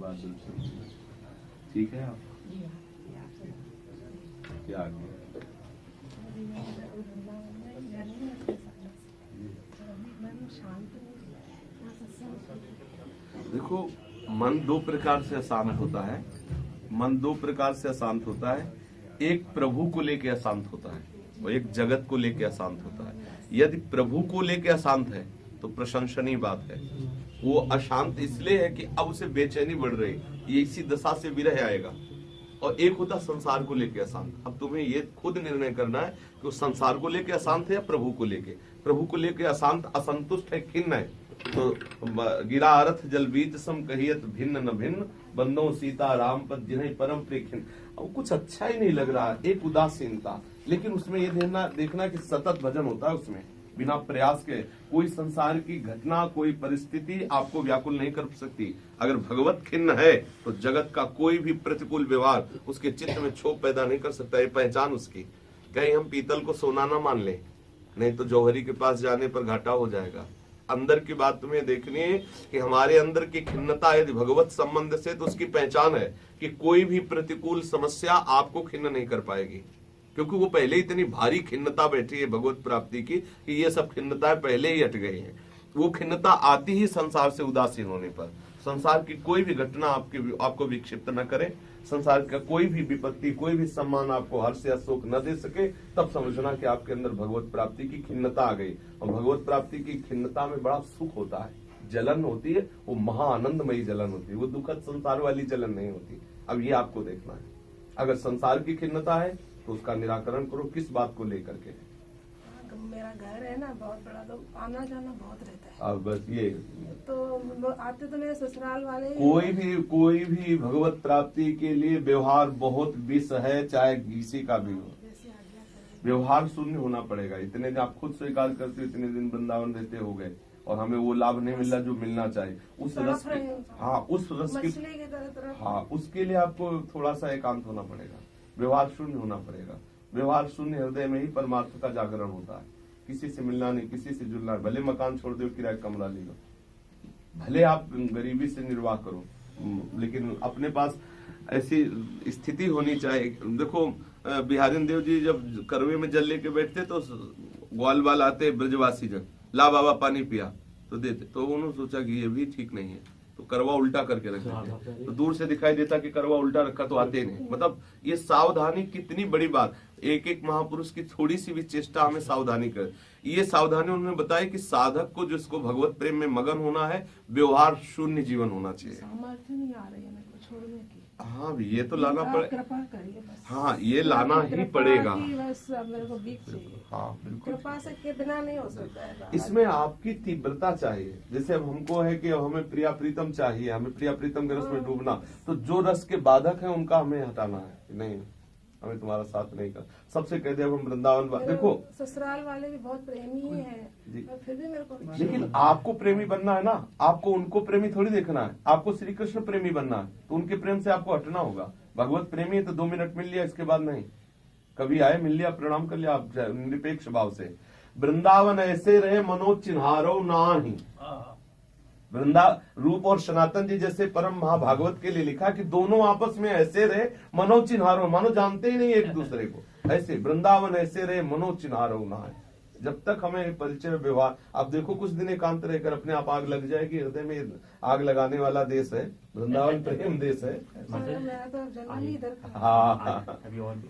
बात दर्शन। ठीक है आप क्या आगे? देखो, मन दो प्रकार से अशांत होता है। मन दो प्रकार से अशांत होता है। एक प्रभु को लेके अशांत होता है और एक जगत को लेके अशांत होता है। यदि प्रभु को लेके अशांत है तो प्रशंसनीय बात है। वो अशांत इसलिए है कि अब उसे बेचैनी बढ़ रही, ये इसी दशा से विरह आएगा। और एक होता संसार को लेके अशांत। अब तुम्हें ये खुद निर्णय करना है कि वो संसार को लेके अशांत है या प्रभु को लेके। प्रभु को लेके अशांत, असंतुष्ट है, खिन्न है। तो गिरा अर्थ जल बीत सम कहियत भिन्न न भिन्न, बंदो सीता राम पद जिन्हें परम प्रिय खिन्न। अब कुछ अच्छा ही नहीं लग रहा, एक उदासीनता। लेकिन उसमें ये देखना कि सतत भजन होता है उसमें, बिना प्रयास के। कोई संसार की घटना, कोई परिस्थिति आपको व्याकुल नहीं कर सकती। अगर भगवत खिन्न है तो जगत का कोई भी प्रतिकूल व्यवहार उसके चित्त में क्षोभ पैदा नहीं कर सकता। ये पहचान उसकी। कहीं हम पीतल को सोना ना मान ले, नहीं तो जौहरी के पास जाने पर घाटा हो जाएगा। अंदर की बात तुम्हें देखनी है कि हमारे अंदर की खिन्नता यदि भगवत संबंध से, तो उसकी पहचान है कि कोई भी प्रतिकूल समस्या आपको खिन्न नहीं कर पाएगी, क्योंकि वो पहले इतनी भारी खिन्नता बैठी है भगवत प्राप्ति की कि ये सब खिन्नताएं पहले ही हट गई हैं। वो खिन्नता आती ही संसार से उदासीन होने पर। संसार की कोई भी घटना आपको विक्षिप्त न करे, संसार का कोई भी विपत्ति, कोई भी सम्मान आपको हर्ष या शोक न दे सके, तब समझना कि आपके अंदर भगवत प्राप्ति की खिन्नता आ गई। और भगवत प्राप्ति की खिन्नता में बड़ा सुख होता है, जलन होती है, वो महा आनंदमयी जलन होती है, वो दुखद संसार वाली जलन नहीं होती। अब ये आपको देखना है। अगर संसार की खिन्नता है तो उसका निराकरण करो। किस बात को लेकर के? मेरा घर है ना बहुत बड़ा, तो आना जाना बहुत रहता है। अब बस ये तो आते तो मेरे ससुराल वाले। कोई भी भगवत प्राप्ति के लिए व्यवहार बहुत विष है, चाहे किसी का भी हो। व्यवहार शून्य होना पड़ेगा। इतने दिन आप खुद स्वीकार करते हो, इतने दिन वृंदावन रहते हो गए और हमें वो लाभ नहीं मिला जो मिलना चाहिए। उस रस के, उस रस की, उसके लिए आपको थोड़ा सा एकांत होना पड़ेगा। व्यवहार शून्य होना पड़ेगा। व्यवहार शून्य हृदय में ही परमार्थ का जागरण होता है। किसी से मिलना नहीं, किसी से जुड़ना। भले मकान छोड़ दो, किराए कमरा ले लो, भले आप गरीबी से निर्वाह करो, लेकिन अपने पास ऐसी स्थिति होनी चाहिए। देखो, बिहारी देव जी जब करवे में जल लेके बैठते तो ग्वाल वाल आते ब्रजवासी जन, ला बाबा पानी पिया तो देते। तो उन्होंने सोचा कि ये भी ठीक नहीं है, तो करवा उल्टा करके रख देते। तो दूर से दिखाई देता कि करवा उल्टा रखा तो आते नहीं। मतलब ये सावधानी कितनी बड़ी बात। एक एक महापुरुष की थोड़ी सी भी चेष्टा हमें सावधानी कर। ये सावधानी उन्होंने बताया कि साधक को, जिसको भगवत प्रेम में मगन होना है, व्यवहार शून्य जीवन होना चाहिए। सामर्थ्य नहीं आ रही है मेरे को छोड़ने की। हाँ, ये तो लाना पड़ेगा। कृपा करिए बस। हाँ, ये लाना ही पड़ेगा। बस मेरे को बीच चाहिए। हाँ बिल्कुल, कृपा से के बिना नहीं हो सकता है। इसमें आपकी तीव्रता चाहिए। जैसे अब हमको है कि हमें प्रिया प्रीतम चाहिए, हमें प्रिया प्रीतम के रस में डूबना, तो जो रस के बाधक है उनका हमें हटाना है। नहीं, हमें तुम्हारा साथ नहीं कर। सबसे कहते हैं हम वृंदावन। देखो, ससुराल वाले भी बहुत प्रेमी हैं, फिर भी मेरे को। लेकिन आपको प्रेमी बनना है ना, आपको उनको प्रेमी थोड़ी देखना है। आपको श्री कृष्ण प्रेमी बनना है, तो उनके प्रेम से आपको हटना होगा। भगवत प्रेमी है तो 2 मिनट मिल लिया, इसके बाद नहीं। कभी आए, मिल लिया, प्रणाम कर लिया, आप निरपेक्ष भाव से। वृंदावन ऐसे रहे मनोज चिन्हारो नाही। वृंदा रूप और सनातन जी जैसे परम महाभागवत के लिए लिखा कि दोनों आपस में ऐसे रहे मनोज चिन्हारो, मानो जानते ही नहीं एक दूसरे को। ऐसे वृंदावन ऐसे रहे मनोज चिन्हारो ना है। जब तक हमें परिचय व्यवहार, आप देखो कुछ दिन एकांत रहकर अपने आप आग लग जाएगी। हृदय में आग लगाने वाला देश है वृंदावन, प्रेम देश है। हाँ, अभी और भी